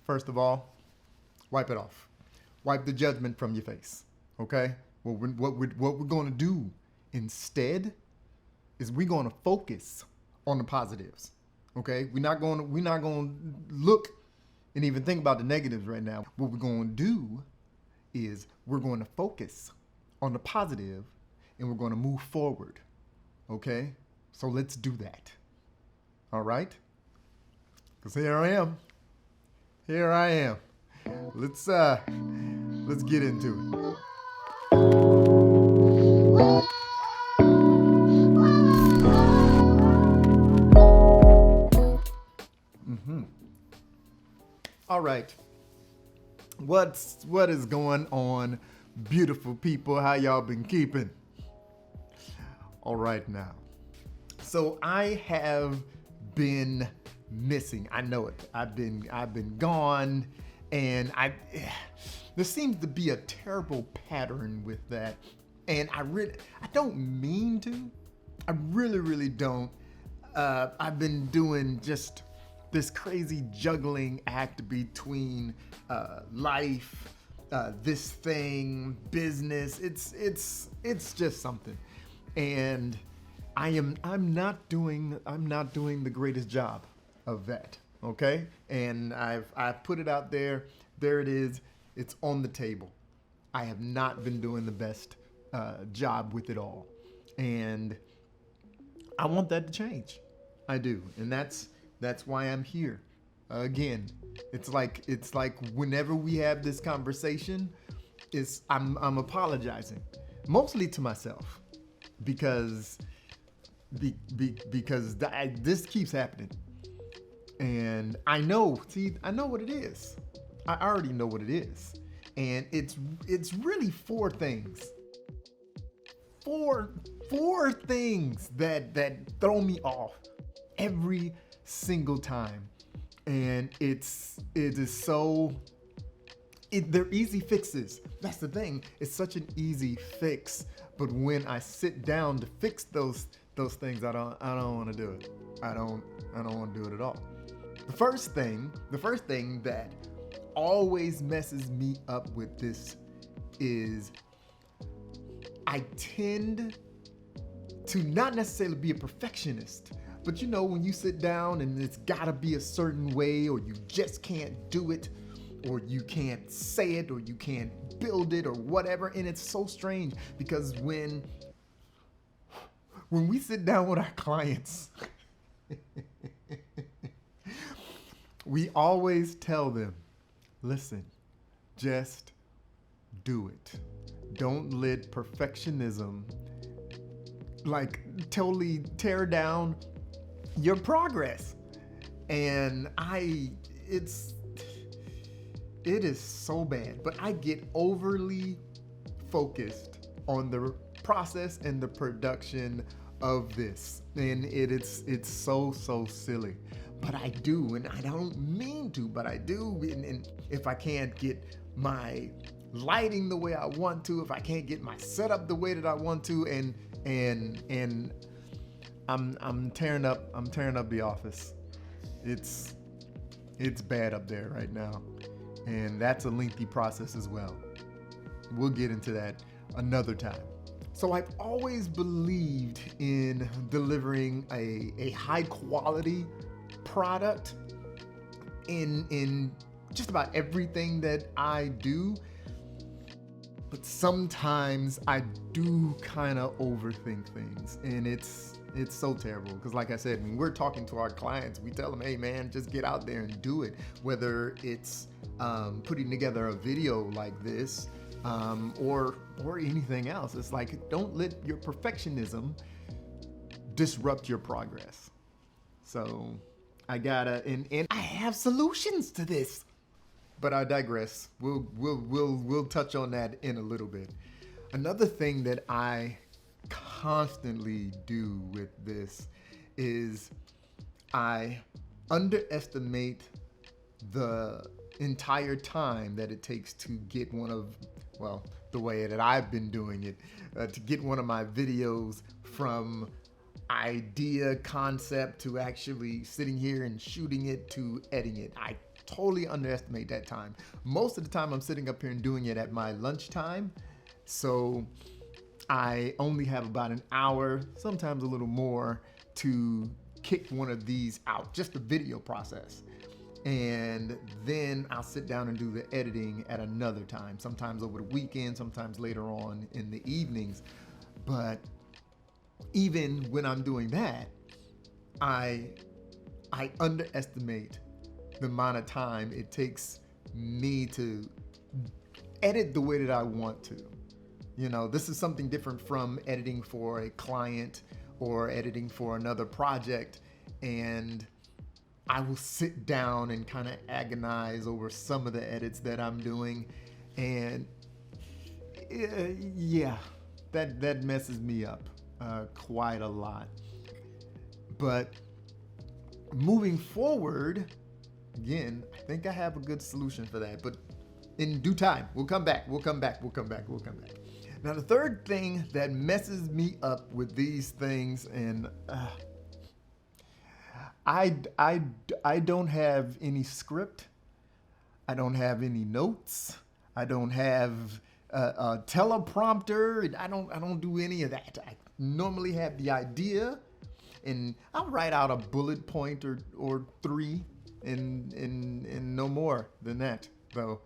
first of all, wipe it off. Wipe the judgment from your face, okay? What we're going to do instead is we're going to focus on the positives, okay? We're not going to look and even think about the negatives right now. What we're going to do is we're going to focus on the positive and we're going to move forward, okay? So let's do that, all right? Because here I am. Here I am. Let's get into it. All right. What is going on, beautiful people? How y'all been keeping? All right now. So I have been missing. I know it. I've been gone, and there seems to be a terrible pattern with that. And I don't mean to. I really don't. I've been doing just this crazy juggling act between life, this thing, business. It's just something, and I'm not doing the greatest job of that. Okay, and I've put it out there. There it is. It's on the table. I have not been doing the best job with it all, and I want that to change. I do, and that's why I'm here. Again, it's like whenever we have this conversation, I'm apologizing, mostly to myself, because this keeps happening, and I know what it is. I already know what it is, and it's really four things. Four things that throw me off every single time, and they're easy fixes. That's the thing. It's such an easy fix, but when I sit down to fix those things, I don't want to do it. I don't want to do it at all. The first thing that always messes me up with this is I tend to not necessarily be a perfectionist, but you know, when you sit down and it's gotta be a certain way, or you just can't do it, or you can't say it, or you can't build it, or whatever. And it's so strange because when we sit down with our clients, we always tell them, listen, just do it. Don't let perfectionism totally tear down your progress. And it is so bad, but I get overly focused on the process and the production of this, and it's so silly, but I do, and I don't mean to, but I do. And if I can't get my lighting the way I want to, if I can't get my setup the way that I want to, and I'm tearing up the office. It's bad up there right now, and that's a lengthy process as well. We'll get into that another time. So I've always believed in delivering a high quality product in just about everything that I do. But sometimes I do kind of overthink things, and it's so terrible, because like I said, when we're talking to our clients, we tell them, hey man, just get out there and do it. Whether it's putting together a video like this, or anything else. It's like, don't let your perfectionism disrupt your progress. So I gotta, and I have solutions to this, but I digress. We'll touch on that in a little bit. Another thing that I constantly do with this is I underestimate the entire time that it takes to get the way that I've been doing it, to get one of my videos from idea, concept, to actually sitting here and shooting it, to editing it. I totally underestimate that time. Most of the time I'm sitting up here and doing it at my lunchtime. So I only have about an hour, sometimes a little more, to kick one of these out, just the video process. And then I'll sit down and do the editing at another time, sometimes over the weekend, sometimes later on in the evenings. But even when I'm doing that, I underestimate the amount of time it takes me to edit the way that I want to. You know, this is something different from editing for a client or editing for another project. And I will sit down and kind of agonize over some of the edits that I'm doing. And yeah, that messes me up quite a lot. But moving forward, again, I think I have a good solution for that. But in due time, we'll come back. Now, the third thing that messes me up with these things, and I don't have any script. I don't have any notes. I don't have a teleprompter. I don't do any of that. I normally have the idea, and I'll write out a bullet point or three, and no more than that, though.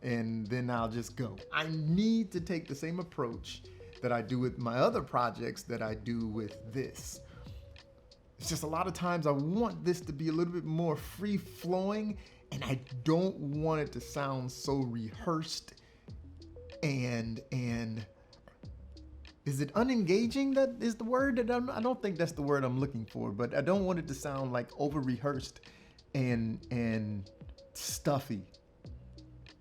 And then I'll just go. I need to take the same approach that I do with my other projects that I do with this. It's just a lot of times I want this to be a little bit more free flowing, and I don't want it to sound so rehearsed and is it unengaging? That is the word that I don't think that's the word I'm looking for, but I don't want it to sound like over rehearsed and stuffy.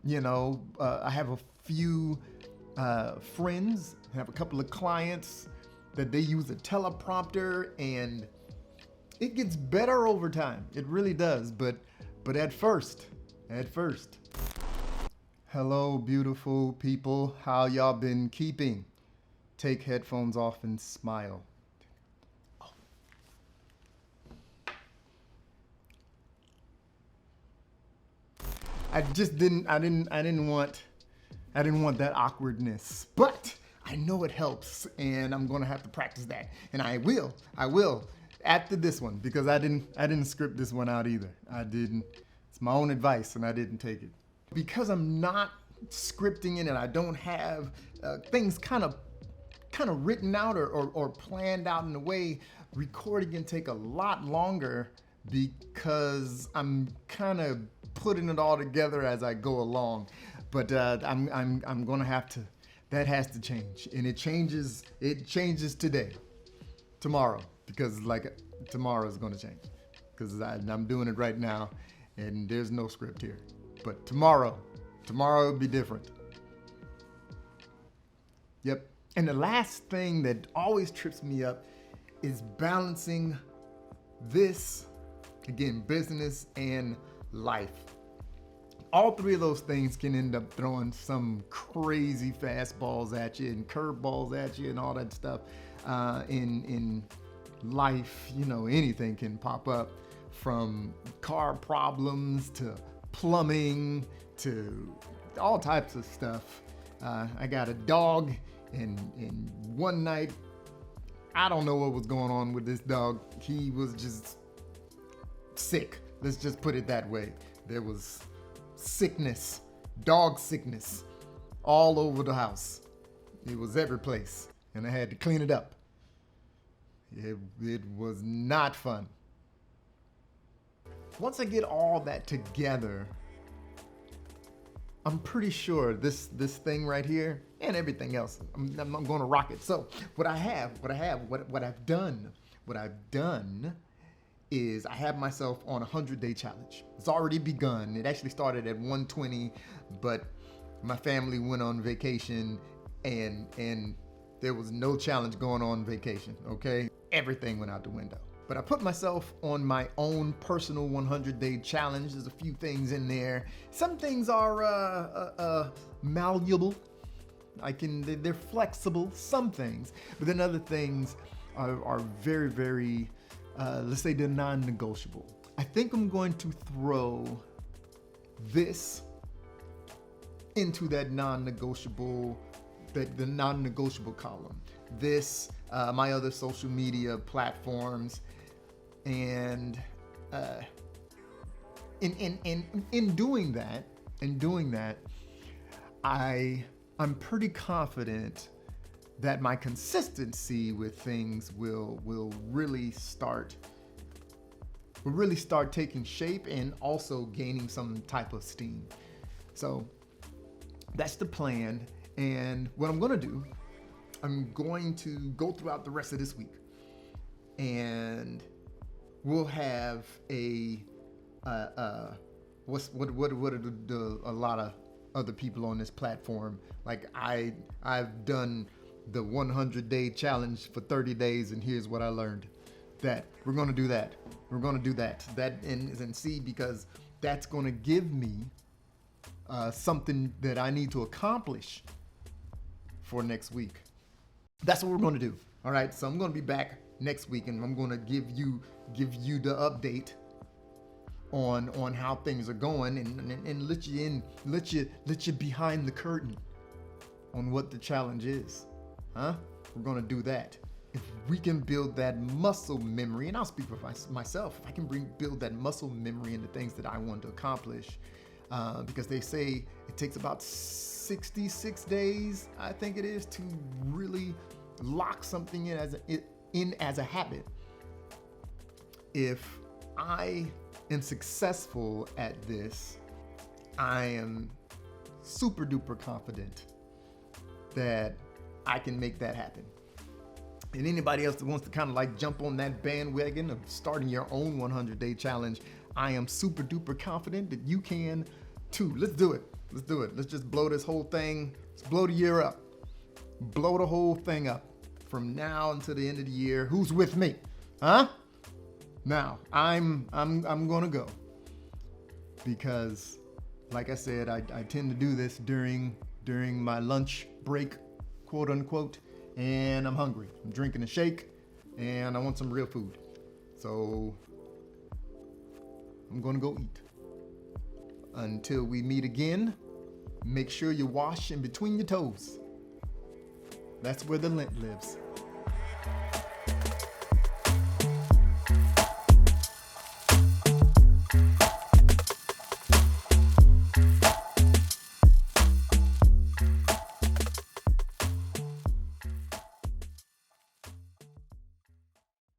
You know, I have a few friends, I have a couple of clients that they use a teleprompter, and it gets better over time. It really does, but at first. Hello, beautiful people. How y'all been keeping? Take headphones off and smile. Oh. I didn't want that awkwardness, but I know it helps, and I'm gonna have to practice that, and I will after this one, because I didn't script this one out either. I didn't. It's my own advice, and I didn't take it because I'm not scripting it, and I don't have things kind of written out or planned out in a way. Recording can take a lot longer because I'm kind of putting it all together as I go along. But I'm gonna have to. That has to change, and it changes today, tomorrow, because tomorrow is gonna change, because I'm doing it right now, and there's no script here. But tomorrow will be different. Yep. And the last thing that always trips me up is balancing this, again, business and life. All three of those things can end up throwing some crazy fastballs at you and curveballs at you and all that stuff. In life, you know, anything can pop up, from car problems to plumbing to all types of stuff. I got a dog, and one night, I don't know what was going on with this dog. He was just sick. Let's just put it that way. There was sickness, dog sickness, all over the house. It was every place, and I had to clean it up. It was not fun. Once I get all that together, I'm pretty sure this thing right here and everything else, I'm going to rock it. So what I've done is I have myself on a 100-day challenge. It's already begun. It actually started at 120, but my family went on vacation, and there was no challenge going on vacation, okay? Everything went out the window. But I put myself on my own personal 100-day challenge. There's a few things in there. Some things are malleable. They're flexible, some things. But then other things are very, very, let's say they're non-negotiable. I think I'm going to throw this into that non-negotiable, the non-negotiable column. This, my other social media platforms, and in doing that, I'm pretty confident that my consistency with things will really start taking shape and also gaining some type of steam. So that's the plan. And what I'm going to do, I'm going to go throughout the rest of this week, and we'll have a what are a lot of other people on this platform, like I've done the 100-day challenge for 30 days, and here's what I learned. That we're going to do that. We're going to do that. And see, because that's going to give me something that I need to accomplish for next week. That's what we're going to do. All right. So I'm going to be back next week, and I'm going to give you the update on how things are going, and let you behind the curtain on what the challenge is. Huh? We're going to do that. If we can build that muscle memory, and I'll speak for myself, if I can build that muscle memory into things that I want to accomplish, because they say it takes about 66 days, I think it is, to really lock something in as a habit. If I am successful at this, I am super duper confident that I can make that happen. And anybody else that wants to kind of like jump on that bandwagon of starting your own 100-day challenge, I am super duper confident that you can too. Let's do it. Let's do it. Let's just blow this whole thing. Let's blow the year up. Blow the whole thing up from now until the end of the year. Who's with me? Huh? Now, I'm going to go, because like I said, I tend to do this during my lunch break, quote unquote, and I'm hungry. I'm drinking a shake, and I want some real food. So I'm going to go eat. Until we meet again, make sure you wash in between your toes. That's where the lint lives.